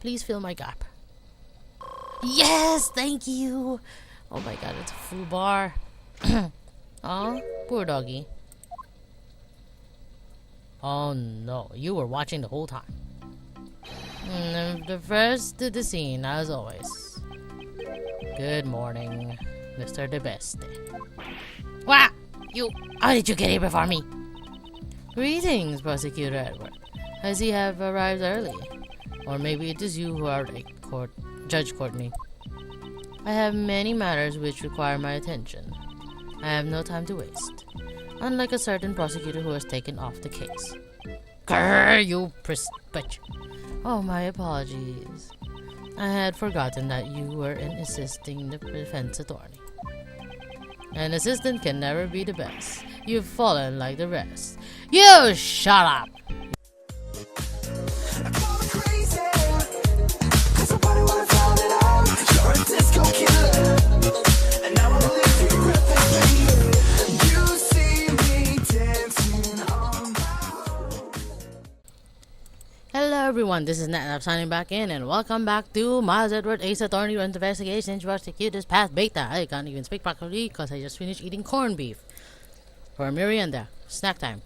Please fill my gap. Yes, thank you. Oh my god, it's a full bar. Oh, poor doggy. Oh no, you were watching the whole time. The first to the scene, as always. Good morning, Mr. The Best. What? How did you get here before me? Greetings, Prosecutor Edward. I see you have arrived early. Or maybe it is you who are late, Judge Courtney. I have many matters which require my attention. I have no time to waste. Unlike a certain prosecutor who has taken off the case. Grrr, you bitch. Oh, my apologies. I had forgotten that you were an assisting the defense attorney. An assistant can never be the best. You've fallen like the rest. You shut up! Hello everyone, this is Natnarf signing back in, and welcome back to Miles Edward Ace Attorney Investigations Prosecutor's Past Beta. I can't even speak properly because I just finished eating corned beef for merienda, snack time,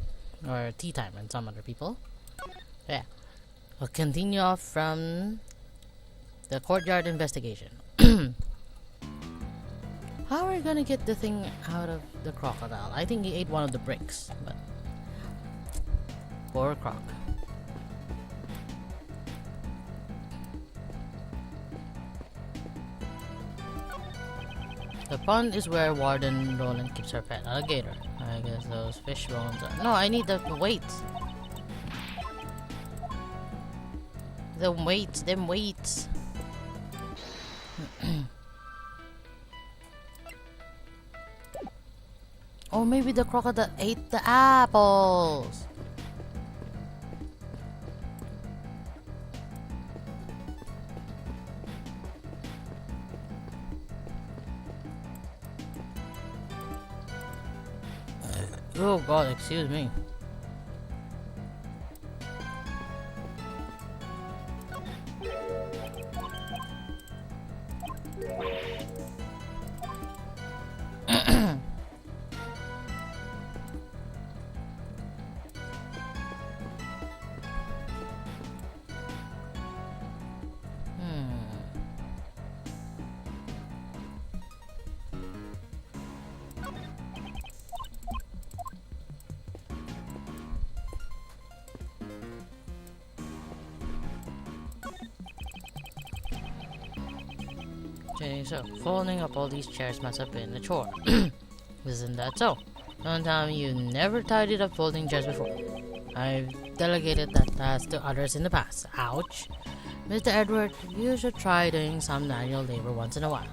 or tea time, and some other people. Yeah, we'll continue off from the courtyard investigation. How are we gonna get the thing out of the crocodile? I think he ate one of the bricks, but poor croc. The pond is where Warden Roland keeps her pet alligator. I guess those fish bones are... No, I need the weights. Them weights. Or maybe the crocodile ate the apples. Oh god, excuse me. Okay, so folding up all these chairs must have been a chore. Isn't that so? Don't tell me you never tidied up folding chairs before. I've delegated that task to others in the past. Ouch. Mr. Edward, you should try doing some manual labor once in a while.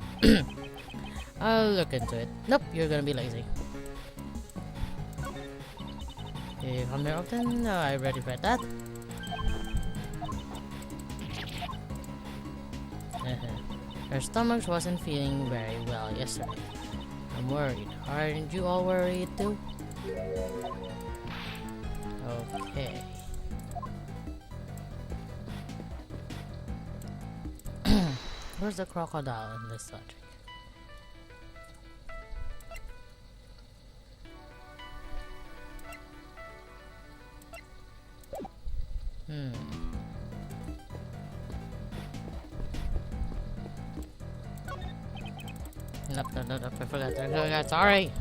I'll look into it. Nope, you're gonna be lazy. You come here often? No, I already read that. Her stomach wasn't feeling very well yesterday. I'm worried. Aren't you all worried too? Okay. Where's the crocodile in this subject? Nope, I forgot, sorry.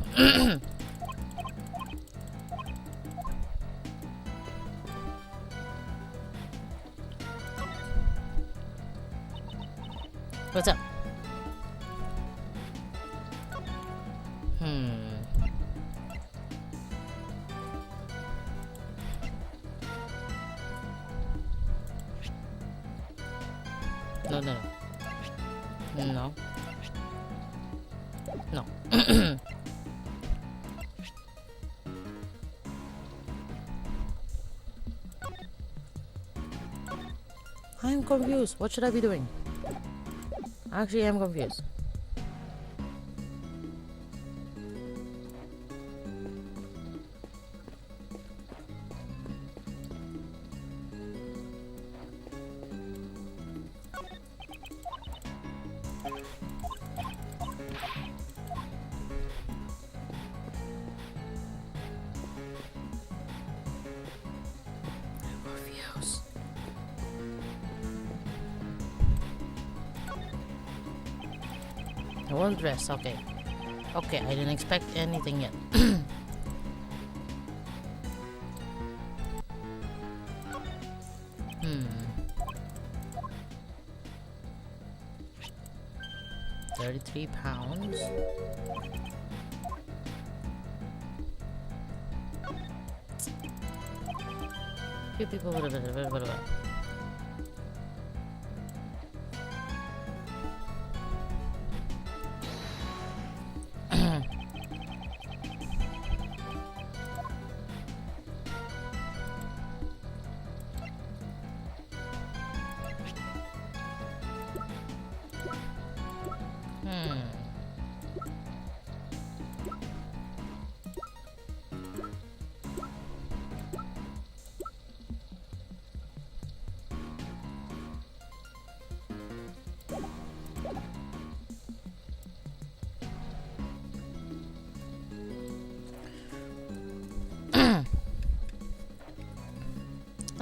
What's up? No. No. I'm confused. What should I be doing? Actually, I'm confused. I won't rest. Okay. Okay, I didn't expect anything yet. Hmm. 33 pounds. Few people would have.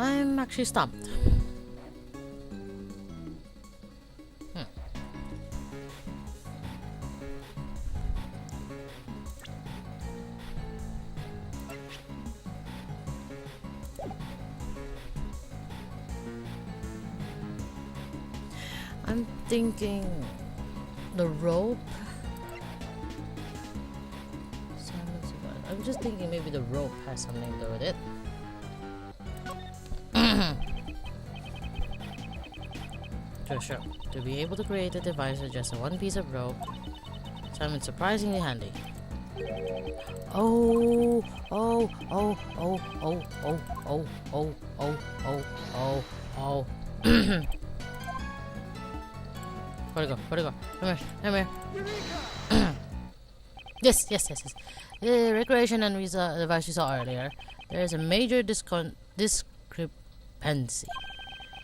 I'm actually stumped. I'm thinking the rope. I'm just thinking maybe the rope has something to do with it. Sure. To be able to create a device with just one piece of rope, Simon's surprisingly handy. Oh. Where'd it go? Come here. Yes. The recreation and device we saw earlier. There is a major discrepancy.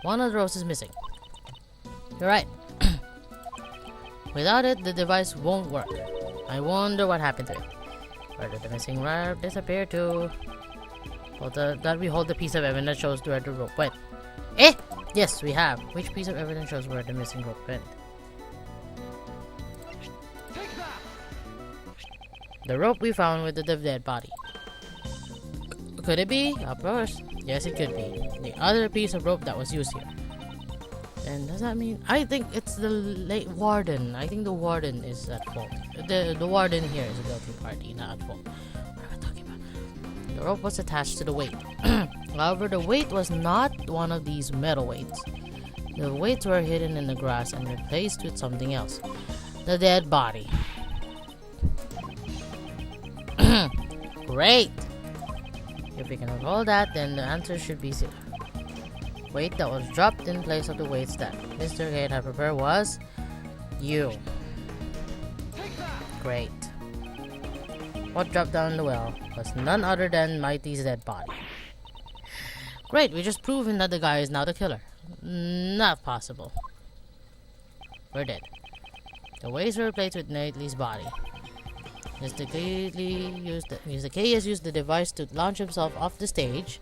One of the ropes is missing. You're right. Without it, the device won't work. I wonder what happened to it. Where did the missing rope disappear to? Well, that we hold the piece of evidence that shows where the rope went. Yes, we have. Which piece of evidence shows where the missing rope went? The rope we found with the dead body. Could it be? Of course. Yes, it could be. The other piece of rope that was used here. And does that mean... I think it's the late warden. I think the warden is at fault. The warden here is a guilty party, not at fault. What am I talking about? The rope was attached to the weight. However, the weight was not one of these metal weights. The weights were hidden in the grass and replaced with something else. The dead body. Great! If we can recall that, then the answer should be 0. Weight that was dropped in place of the weights that Mr. Gate had prepared was you. Great. What dropped down the well was none other than Mighty's dead body. Great, we just proven that the guy is now the killer. Not possible. We're dead. The weights were replaced with Knightley's body. Mr. K has used the device to launch himself off the stage.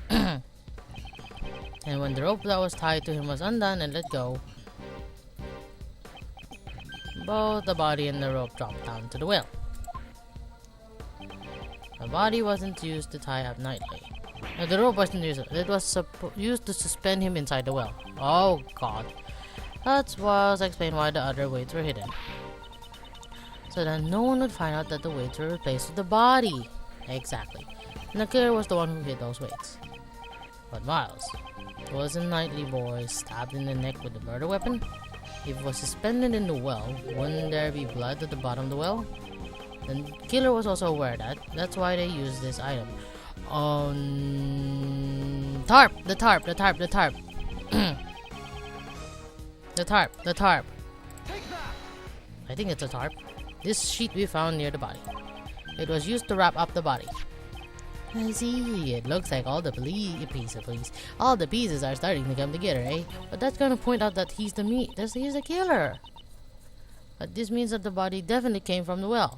And when the rope that was tied to him was undone and let go, both the body and the rope dropped down to the well. The body wasn't used to tie up Knightley. The rope wasn't used. It was used to suspend him inside the well. Oh god. That was explained why the other weights were hidden. So that no one would find out that the weights were replaced with the body. Exactly. And the killer was the one who hid those weights. But Miles, wasn't Knightley boy stabbed in the neck with the murder weapon? If it was suspended in the well, wouldn't there be blood at the bottom of the well? The killer was also aware that. That's why they used this item. Tarp! The tarp! The tarp! I think it's a tarp. This sheet we found near the body. It was used to wrap up the body. I see. It looks like all the pieces are starting to come together, eh? But that's gonna point out that he's the killer. But this means that the body definitely came from the well.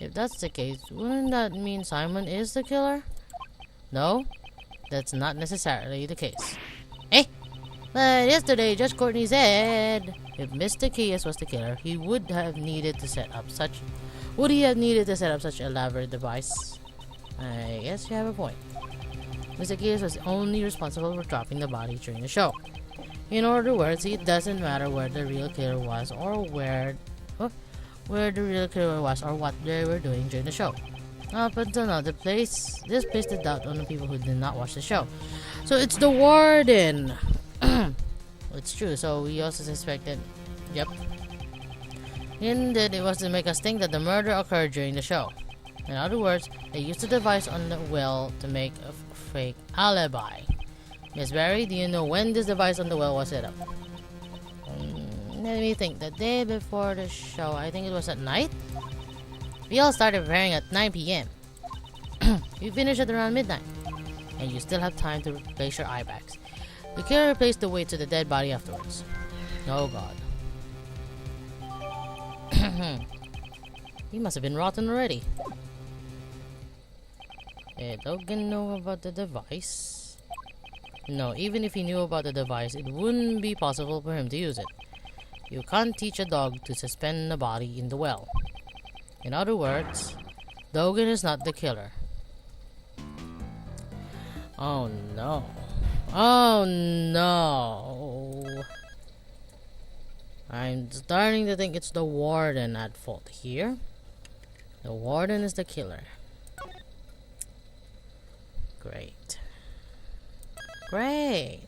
If that's the case, wouldn't that mean Simon is the killer? No, that's not necessarily the case. But yesterday, Judge Courtney said if Mr. Keyes was the killer, he would have needed to set up such... Would he have needed to set up such an elaborate device? I guess you have a point. Mr. Keyes was only responsible for dropping the body during the show. In other words, it doesn't matter where the real killer was or where the real killer was or what they were doing during the show. Up until now, this placed the doubt on the people who did not watch the show. So it's the warden! It's true, so we also suspected... Yep. And that it was to make us think that the murder occurred during the show. In other words, they used the device on the well to make a fake alibi. Miss Barry, do you know when this device on the well was set up? Let me think. The day before the show, I think it was at night? We all started preparing at 9 p.m. You finished at around midnight. And you still have time to replace your eye bags. The killer replaced the weight to the dead body afterwards. Oh god. He must have been rotten already. Dogan know about the device? No, even if he knew about the device, it wouldn't be possible for him to use it. You can't teach a dog to suspend a body in the well. In other words, Dogan is not the killer. Oh no. Oh no. I'm starting to think it's the warden at fault here. The warden is the killer. Great. Great.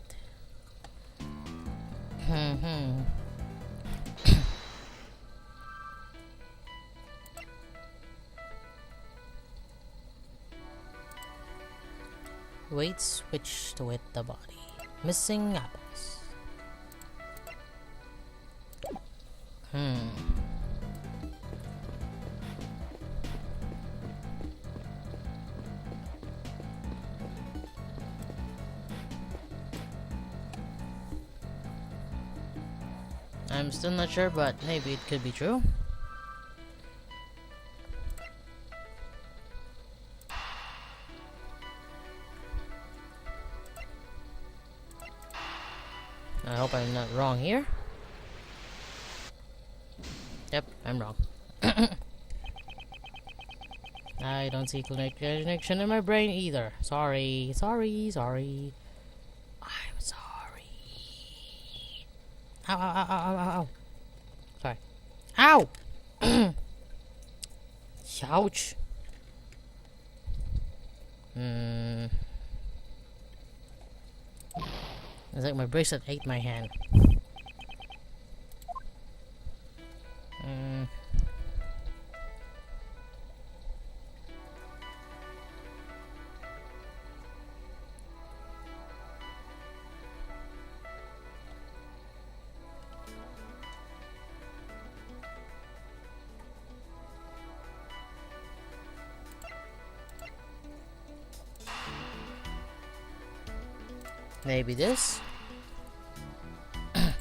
Weight switched with the body. Missing apples. I'm still not sure, but maybe it could be true. I hope I'm not wrong here. Yep, I'm wrong. I don't see connection in my brain either. Sorry. I'm sorry. Ow. Sorry. Ow! Ouch. It's like my bracelet ate my hand. Maybe this? I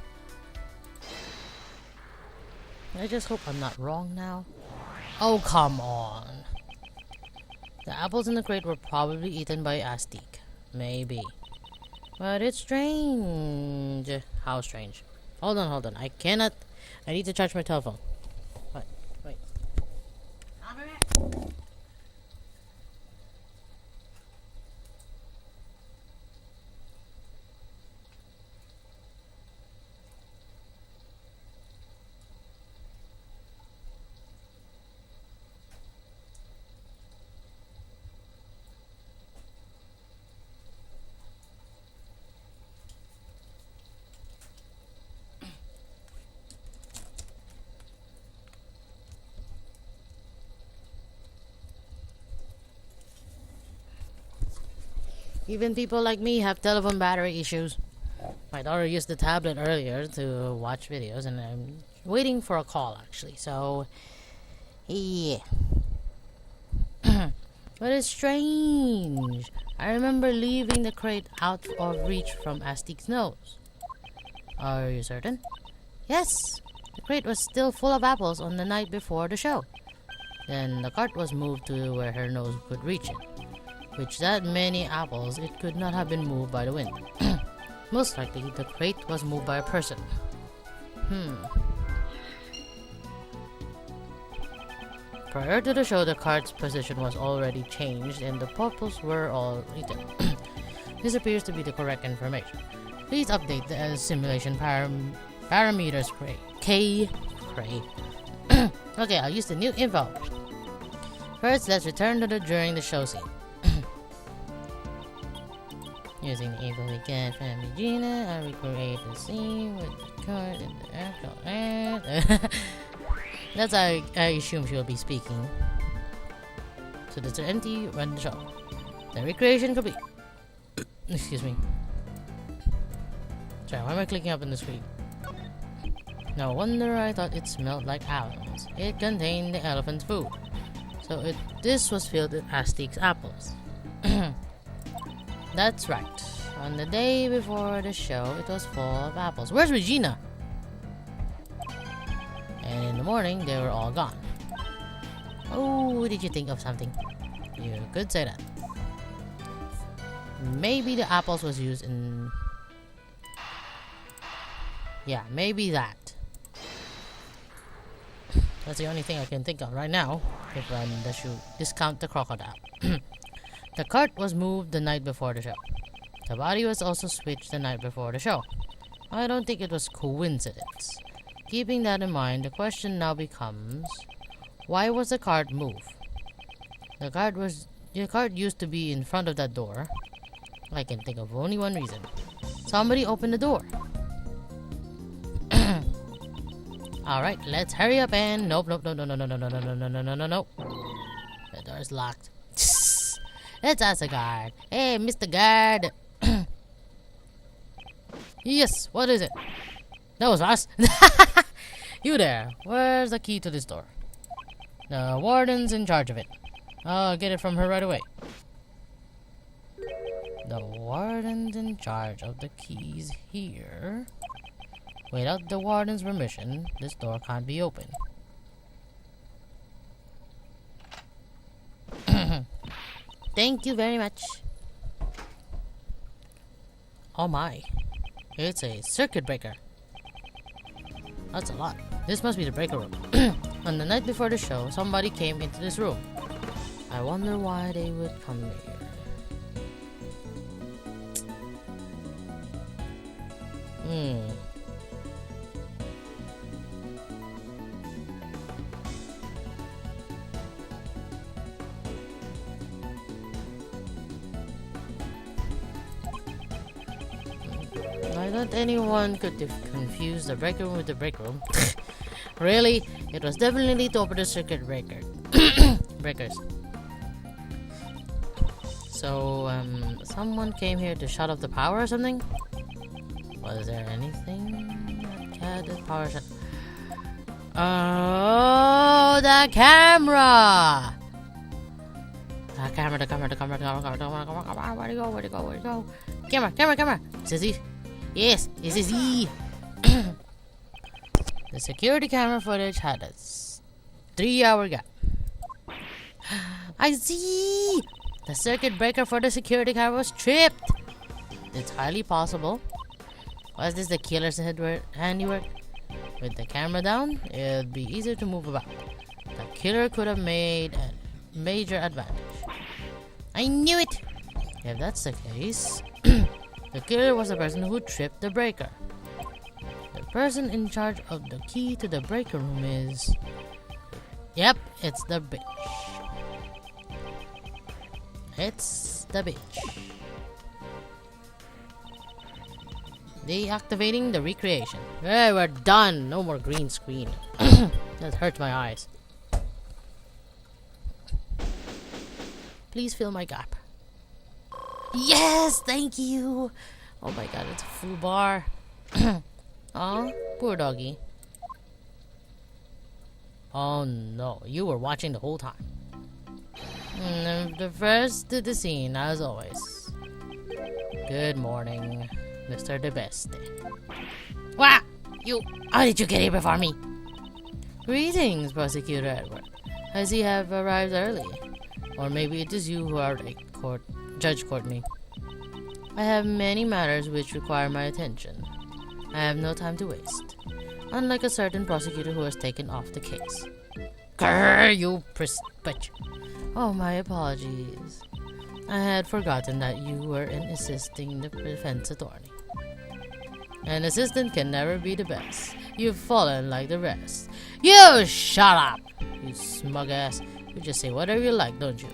just hope I'm not wrong now. Oh, come on. The apples in the crate were probably eaten by Aztec. Maybe. But it's strange. How strange? Hold on. I cannot. I need to charge my telephone. Wait. I'll be back. Even people like me have telephone battery issues. My daughter used the tablet earlier to watch videos, and I'm waiting for a call actually. So, yeah. But it's strange. I remember leaving the crate out of reach from Aztec's nose. Are you certain? Yes. The crate was still full of apples on the night before the show. Then the cart was moved to where her nose could reach it. Which that many apples, it could not have been moved by the wind. Most likely, the crate was moved by a person. Prior to the show, the cart's position was already changed and the purples were all eaten. This appears to be the correct information. Please update the simulation parameters K. Okay, I'll use the new info. First, let's return to during the show scene. Using the info we get from Regina, I recreate the scene with the card and the actual ad. That's how I assume she will be speaking. So that's an empty run the show. The recreation complete. Excuse me. Sorry, why am I clicking up on the screen? No wonder I thought it smelled like apples. It contained the elephant's food. So this was filled with Aztec's apples. That's right. On the day before the show, it was full of apples. Where's Regina? And in the morning, they were all gone. Oh, did you think of something? You could say that. Maybe the apples was used in... Yeah, maybe that. That's the only thing I can think of right now. If I'm the shoe, discount the crocodile. The cart was moved the night before the show. The body was also switched the night before the show. I don't think it was coincidence. Keeping that in mind, the question now becomes, why was the cart moved? The cart used to be in front of that door. I can think of only one reason. Somebody opened the door. Alright, let's hurry up and nope. The door is locked. Let's ask the guard. Hey, Mr. Guard. Yes, what is it? That was us. You there. Where's the key to this door? The warden's in charge of it. I'll get it from her right away. The warden's in charge of the keys here. Without the warden's permission, this door can't be opened. Thank you very much. Oh my. It's a circuit breaker. That's a lot. This must be the breaker room. On the night before the show, somebody came into this room. I wonder why they would come here. I thought anyone could confuse the break room with the break room. Really? It was definitely to open the circuit breaker. Breakers. So, someone came here to shut off the power or something? Was there anything that had the power shut? Oh, the camera! The camera. Where'd it go? Camera. Sissy. Yes, this is he. The security camera footage had a 3-hour gap. I see! The circuit breaker for the security camera was tripped. It's highly possible. Was this the killer's handiwork? With the camera down, it would be easier to move about. The killer could have made a major advantage. I knew it! If that's the case, the killer was the person who tripped the breaker. The person in charge of the key to the breaker room is... Yep, it's the bitch. It's the bitch. Deactivating the recreation. Hey, we're done. No more green screen. That hurts my eyes. Please fill my gap. Yes, thank you. Oh my god, it's a full bar. Oh, poor doggy. Oh no, you were watching the whole time. The first to the scene, as always. Good morning, Mr. The Best. What? How did you get here before me? Greetings, Prosecutor Edgeworth. As you have arrived early. Or maybe it is you who are late, Judge Courtney. I have many matters which require my attention. I have no time to waste. Unlike a certain prosecutor who has taken off the case. Grrr, you bitch. Oh, my apologies. I had forgotten that you were an assisting the defense attorney. An assistant can never be the best. You've fallen like the rest. You shut up, you smug ass. You just say whatever you like, don't you?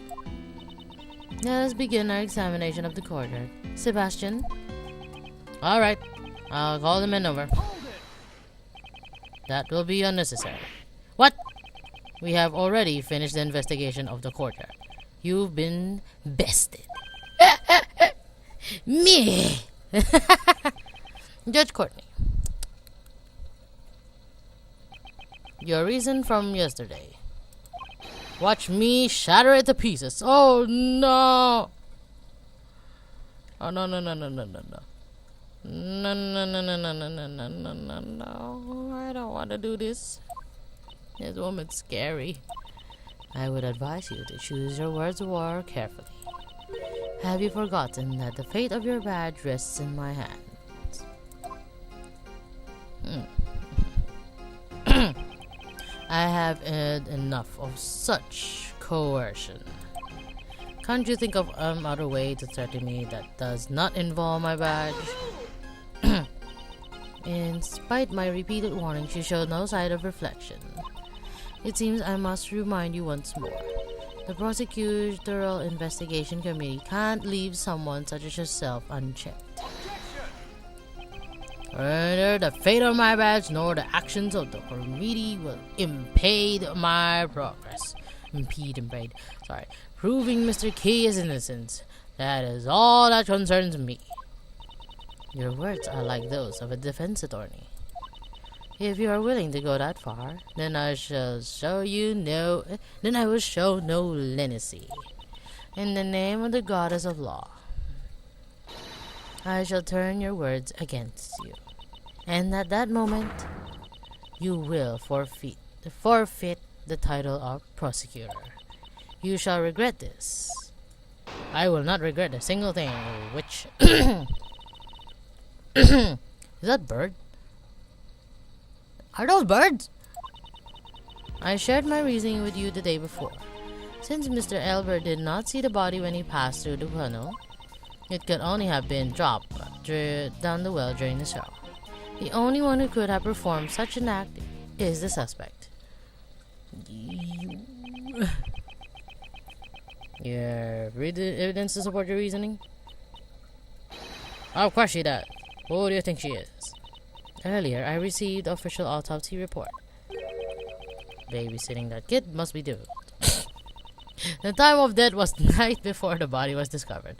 Let us begin our examination of the courtyard. Sebastian? Alright, I'll call the men over. That will be unnecessary. What? We have already finished the investigation of the courtyard. You've been bested. Me! Judge Courtney. Your reason from yesterday. Watch me shatter it to pieces. Oh no! Oh no no no no no no no. No no no no no no no no no no no. I don't want to do this. This woman's scary. I would advise you to choose your words of war carefully. Have you forgotten that the fate of your badge rests in my hands? I have had enough of such coercion. Can't you think of other way to threaten me that does not involve my badge? In spite my repeated warnings, you showed no sign of reflection. It seems I must remind you once more. The prosecutorial investigation committee can't leave someone such as yourself unchecked. Neither the fate of my badge nor the actions of the committee will impede my progress. Proving Mr. K is innocent. That is all that concerns me. Your words are like those of a defense attorney. If you are willing to go that far, then I will show no leniency. In the name of the goddess of law, I shall turn your words against you. And at that moment, you will forfeit the title of prosecutor. You shall regret this. I will not regret a single thing, which... Is that bird? Are those birds? I shared my reasoning with you the day before. Since Mr. Elbert did not see the body when he passed through the tunnel, it could only have been dropped down the well during the show. The only one who could have performed such an act is the suspect. Yeah, read the evidence to support your reasoning? Of course she does. Who do you think she is? Earlier, I received the official autopsy report. Babysitting that kid must be difficult. The time of death was the night before the body was discovered.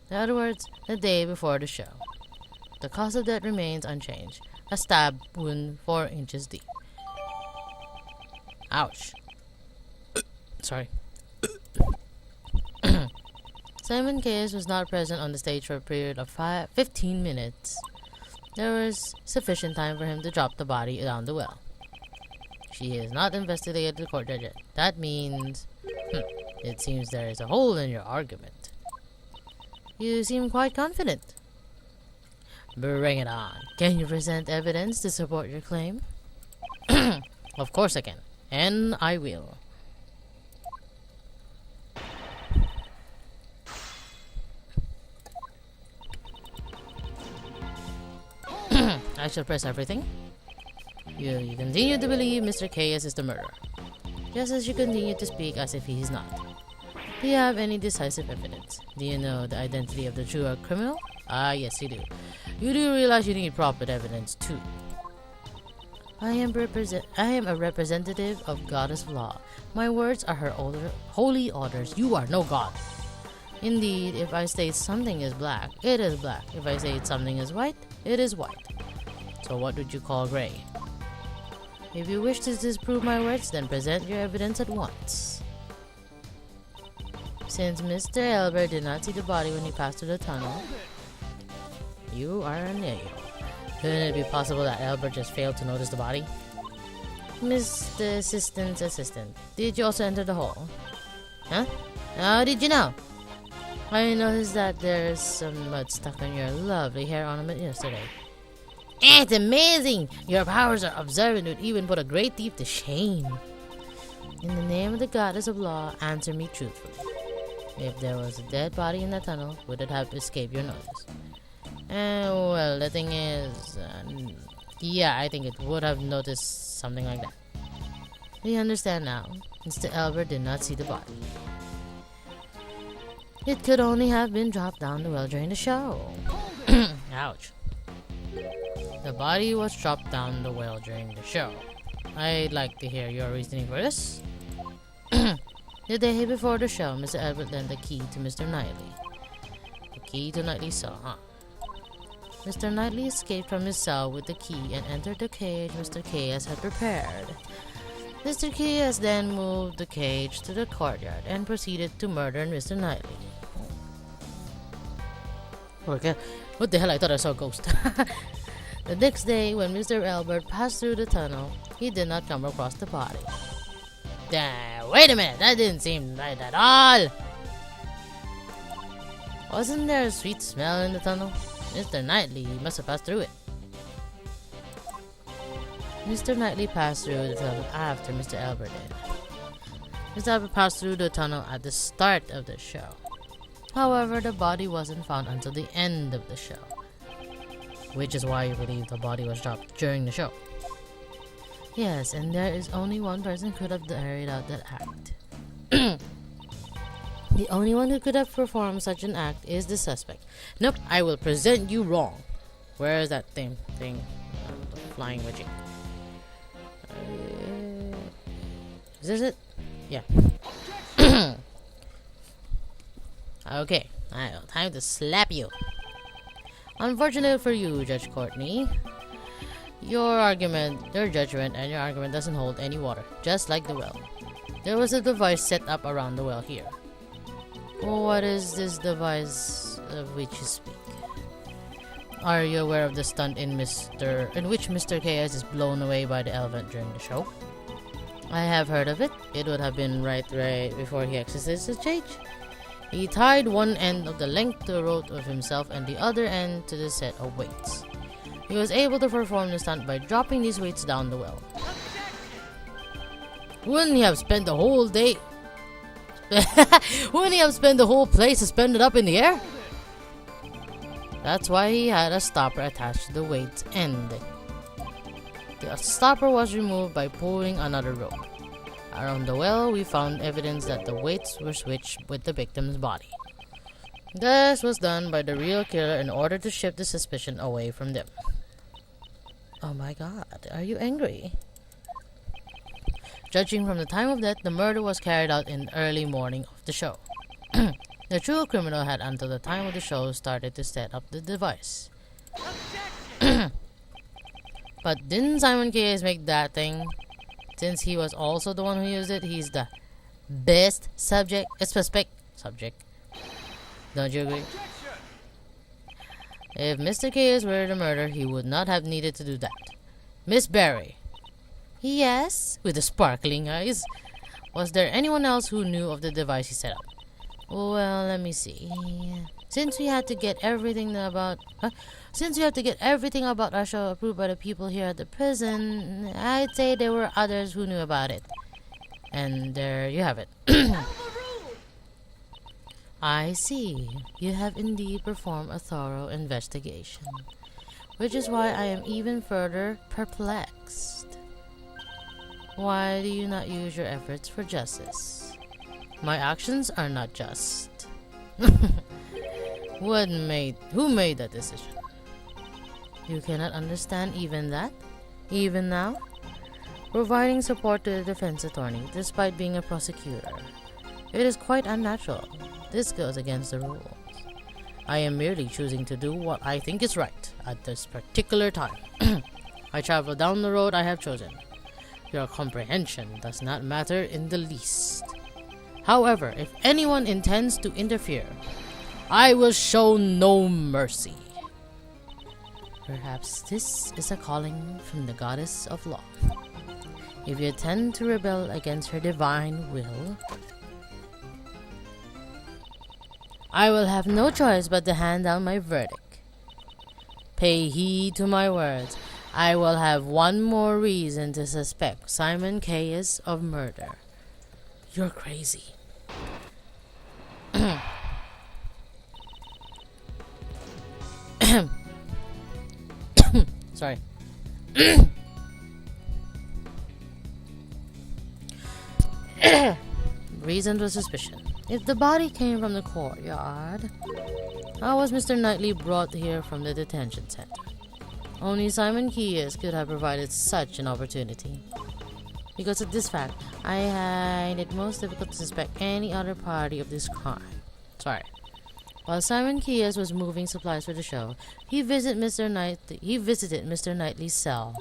In other words, the day before the show. The cause of death remains unchanged. A stab wound 4 inches deep. Ouch. Sorry. Simon Case was not present on the stage for a period of 15 minutes. There was sufficient time for him to drop the body down the well. She has not investigated the courtyard yet. That means... it seems there is a hole in your argument. You seem quite confident. Bring it on. Can you present evidence to support your claim? Of course I can. And I will. I shall press everything. You continue to believe Mr. K.S. is the murderer, just as you continue to speak as if he is not. Do you have any decisive evidence? Do you know the identity of the true criminal? Ah, yes, you do. You do realize you need proper evidence, too. I am a representative of Goddess of Law. My words are her holy orders. You are no god. Indeed, if I state something is black, it is black. If I say something is white, it is white. So what would you call gray? If you wish to disprove my words, then present your evidence at once. Since Mr. Elbert did not see the body when he passed through the tunnel, you are an idiot. Couldn't it be possible that Elbert just failed to notice the body? Mr. Assistant, did you also enter the hole? Huh? How did you know? I noticed that there's some mud stuck on your lovely hair ornament yesterday. It's amazing! Your powers are observant would even put a great thief to shame. In the name of the goddess of law, answer me truthfully. If there was a dead body in the tunnel, would it have escaped your notice? Well, the thing is... yeah, I think it would have noticed something like that. We understand now. Mr. Albert did not see the body. It could only have been dropped down the well during the show. Ouch. The body was dropped down the well during the show. I'd like to hear your reasoning for this. The day before the show, Mr. Edward lent the key to Mr. Knightley. The key to Knightley's cell, huh? Mr. Knightley escaped from his cell with the key and entered the cage Mr. K.S. had prepared. Mr. K.S. then moved the cage to the courtyard and proceeded to murder Mr. Knightley. Okay, what the hell, I thought I saw a ghost. The next day, when Mr. Albert passed through the tunnel, he did not come across the body. Wait a minute, that didn't seem right at all! Wasn't there a sweet smell in the tunnel? Mr. Knightley must have passed through it. Mr. Knightley passed through the tunnel after Mr. Albert did. Mr. Albert passed through the tunnel at the start of the show. However, the body wasn't found until the end of the show, which is why you believe the body was dropped during the show. Yes, and there is only one person who could have carried out that act. The only one who could have performed such an act is the suspect. Nope, I will present you wrong. Where is that thing? The flying witching. Is this it? Yeah. Okay, time to slap you. Unfortunate for you, Judge Courtney. Your judgment and your argument doesn't hold any water, just like the well. There was a device set up around the well here. What is this device of which you speak? Are you aware of the stunt in which Mr. K.S. is blown away by the elephant during the show? I have heard of it. It would have been right before he exited the stage. He tied one end of the length to the rope of himself and the other end to the set of weights. He was able to perform the stunt by dropping these weights down the well. Wouldn't he have spent the whole day... Wouldn't he have spent the whole place suspended up in the air? That's why he had a stopper attached to the weights end. The stopper was removed by pulling another rope. Around the well, we found evidence that the weights were switched with the victim's body. This was done by the real killer in order to shift the suspicion away from them. Oh my god, are you angry? Judging from the time of death, the murder was carried out in the early morning of the show. The true criminal had until the time of the show started to set up the device. But didn't Simon K.S. make that thing? Since he was also the one who used it, he's the best suspect. Don't you agree? If Mr. K.S. were the murderer, he would not have needed to do that. Miss Barry. Yes? With the sparkling eyes. Was there anyone else who knew of the device he set up? Well, let me see. Since we had to get everything about our show approved by the people here at the prison, I'd say there were others who knew about it. And there you have it. I see. You have indeed performed a thorough investigation, which is why I am even further perplexed. Why do you not use your efforts for justice? My actions are not just. Who made that decision? You cannot understand even that? Even now? Providing support to the defense attorney despite being a prosecutor. It is quite unnatural. This goes against the rules. I am merely choosing to do what I think is right at this particular time. I travel down the road I have chosen. Your comprehension does not matter in the least. However, if anyone intends to interfere, I will show no mercy. Perhaps this is a calling from the goddess of law. If you intend to rebel against her divine will, I will have no choice but to hand down my verdict. Pay heed to my words. I will have one more reason to suspect Simon Caius of murder. You're crazy. Sorry. Reason for suspicion. If the body came from the courtyard, how was Mr. Knightley brought here from the detention center? Only Simon Caius could have provided such an opportunity. Because of this fact, I find it most difficult to suspect any other party of this crime. Sorry. While Simon Caius was moving supplies for the show, he visited Mr. Knightley's cell.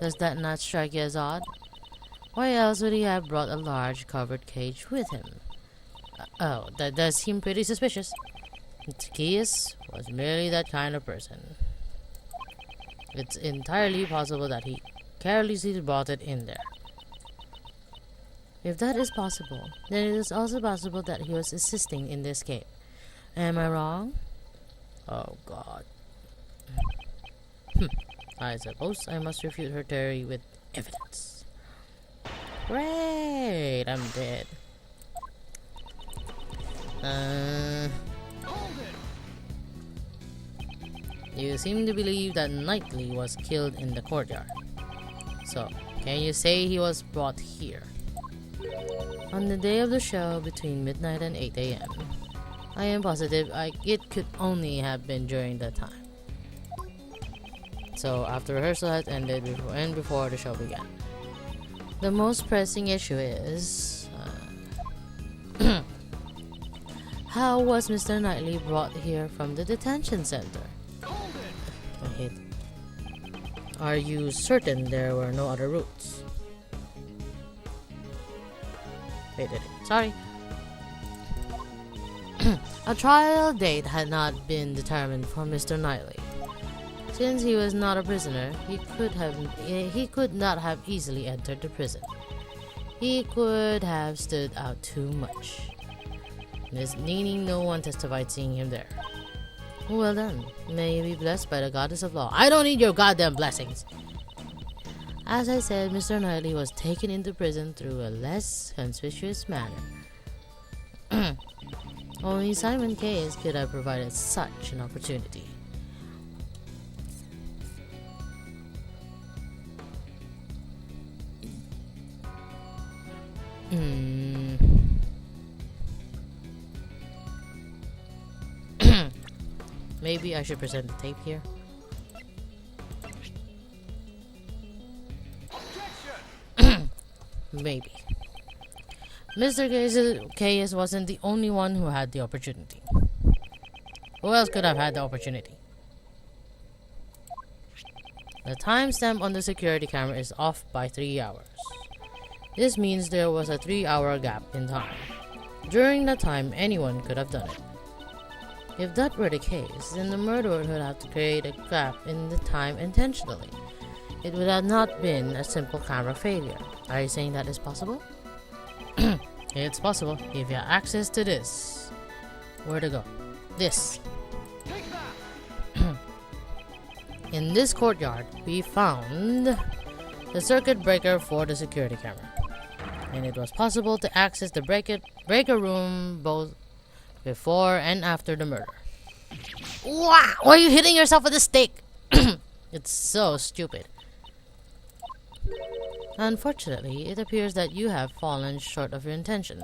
Does that not strike you as odd? Why else would he have brought a large covered cage with him? Oh, that does seem pretty suspicious. Caius was merely that kind of person. It's entirely possible that he carelessly brought it in there. If that is possible, then it is also possible that he was assisting in the escape. Am I wrong? Oh God. I suppose I must refute her theory with evidence. Great, I'm dead. You seem to believe that Knightley was killed in the courtyard. So, can you say he was brought here? On the day of the show between midnight and 8 a.m. I am positive it could only have been during that time. So, after rehearsal had ended before the show began. The most pressing issue is... how was Mr. Knightley brought here from the detention center? Wait. Are you certain there were no other routes? Wait. Sorry. A trial date had not been determined for Mr. Knightley. Since he was not a prisoner, he could not have easily entered the prison. He could have stood out too much. Meaning no one testified seeing him there. Well then, may you be blessed by the goddess of law. I don't need your goddamn blessings! As I said, Mr. Knightley was taken into prison through a less conspicuous manner. Only Simon Caius could have provided such an opportunity. Maybe I should present the tape here. Maybe. Mr. Caius wasn't the only one who had the opportunity. Who else could have had the opportunity? The timestamp on the security camera is off by 3 hours. This means there was a 3-hour gap in time. During that time, anyone could have done it. If that were the case, then the murderer would have to create a gap in the time intentionally. It would have not been a simple camera failure. Are you saying that is possible? It's possible if you have access to this. Where to go? This. In this courtyard, we found the circuit breaker for the security camera. And it was possible to access the breaker room both before and after the murder. Wow! Why are you hitting yourself with a stick? It's so stupid. Unfortunately, it appears that you have fallen short of your intentions.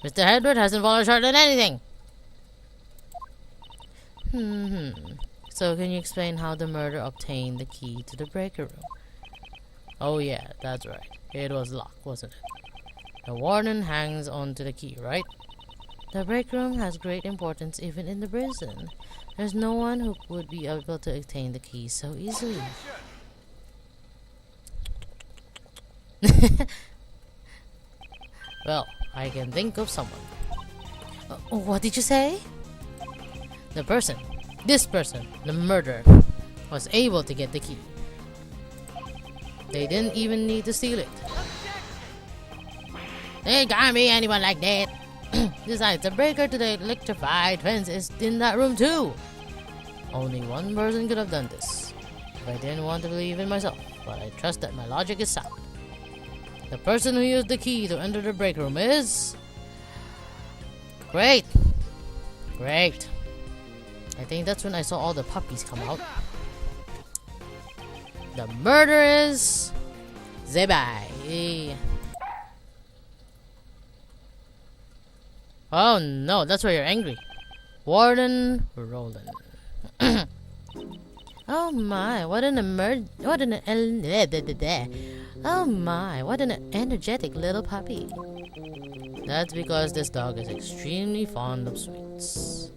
Mr. Edgeworth hasn't fallen short on anything! So can you explain how the murderer obtained the key to the breaker room? Oh yeah, that's right. It was locked, wasn't it? The warden hangs on to the key, right? The break room has great importance even in the prison. There's no one who would be able to obtain the key so easily. Well, I can think of someone. What did you say? This person, the murderer, was able to get the key. They didn't even need to steal it. There can't be anyone like that. Besides, the breaker to the electrified fence is in that room too. Only one person could have done this. If I didn't want to believe in myself, but I trust that my logic is sound. The person who used the key to enter the break room is... Great! Great! I think that's when I saw all the puppies come out. The murder is... Zebai. Oh no, that's why you're angry. Warden Roland. Oh my, what an energetic little puppy. That's because this dog is extremely fond of sweets.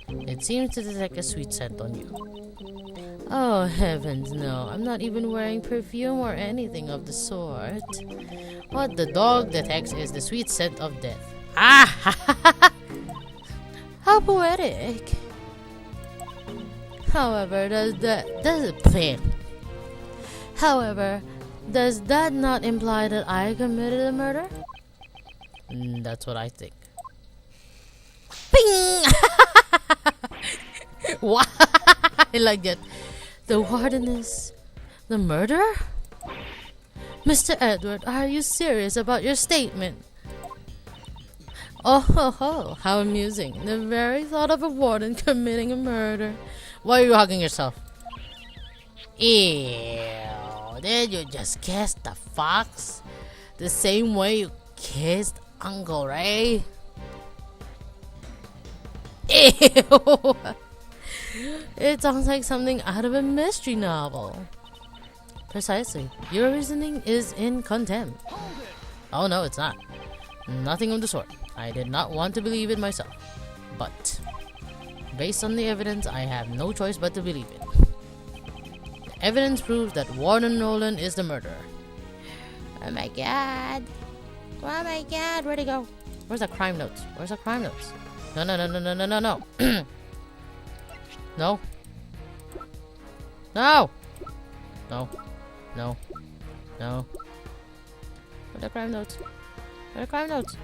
It seems to detect a sweet scent on you. Oh heavens no, I'm not even wearing perfume or anything of the sort. What the dog detects is the sweet scent of death. Ah! How poetic. However, does that not imply that I committed a murder? That's what I think. Bing! What? I like that. The warden is the murderer? Mr. Edward, are you serious about your statement? Oh ho ho, how amusing. The very thought of a warden committing a murder. Why are you hugging yourself? Ew, did you just kiss the fox? The same way you kissed Uncle Ray? Ew! It sounds like something out of a mystery novel. Precisely. Your reasoning is in contempt. Oh no, it's not. Nothing of the sort. I did not want to believe it myself. But, based on the evidence, I have no choice but to believe it. The evidence proves that Warden Nolan is the murderer. Oh my god. Oh my god, where'd he go? Where's the crime notes? Where's the crime notes? No, no, no, no, no, no, no, no. No. No. No. No. No. Where are the crime notes? Where are the crime notes?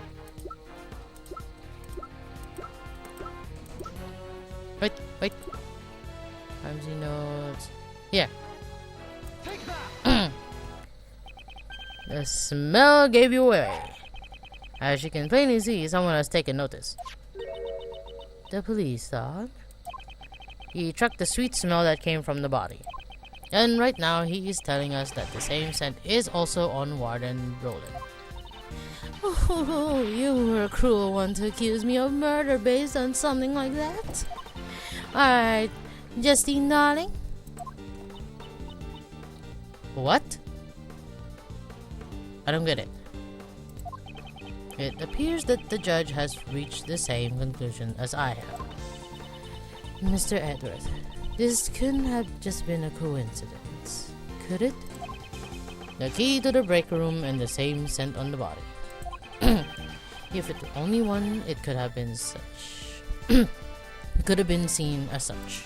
Wait, wait. Crime scene notes. Here. The smell gave you away. As you can plainly see, someone has taken notice. The police thought. He tracked the sweet smell that came from the body. And right now, he is telling us that the same scent is also on Warden Roland. Oh, you were a cruel one to accuse me of murder based on something like that. Alright, Justine, darling. What? I don't get it. It appears that the judge has reached the same conclusion as I have. Mr. Edgeworth, this couldn't have just been a coincidence, could it? The key to the break room and the same scent on the body. If it were only one, it could have been such. Could have been seen as such.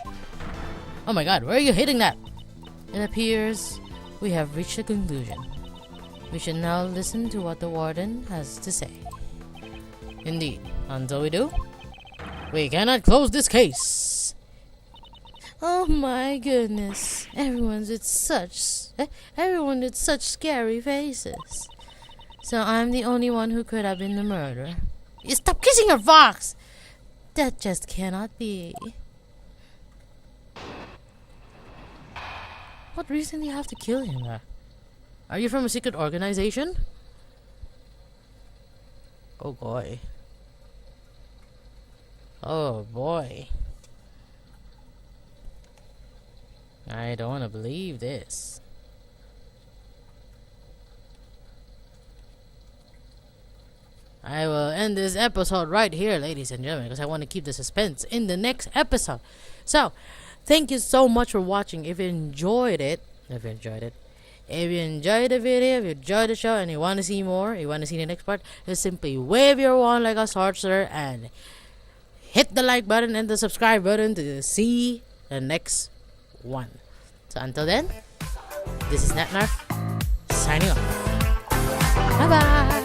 Oh my god, where are you hitting that? It appears we have reached a conclusion. We should now listen to what the warden has to say. Indeed, until we do, we cannot close this case. Oh my goodness, everyone with such scary faces. So I'm the only one who could have been the murderer. Stop kissing her, fox! That just cannot be. What reason do you have to kill him? Are you from a secret organization? Oh boy. Oh boy. I don't want to believe this. I will end this episode right here, ladies and gentlemen, because I want to keep the suspense in the next episode. So, thank you so much for watching. If you enjoyed the video, if you enjoyed the show, and you want to see more, you want to see the next part, just simply wave your wand like a sorcerer and hit the like button and the subscribe button to see the next one. So until then, this is Natnarf signing off. Bye bye.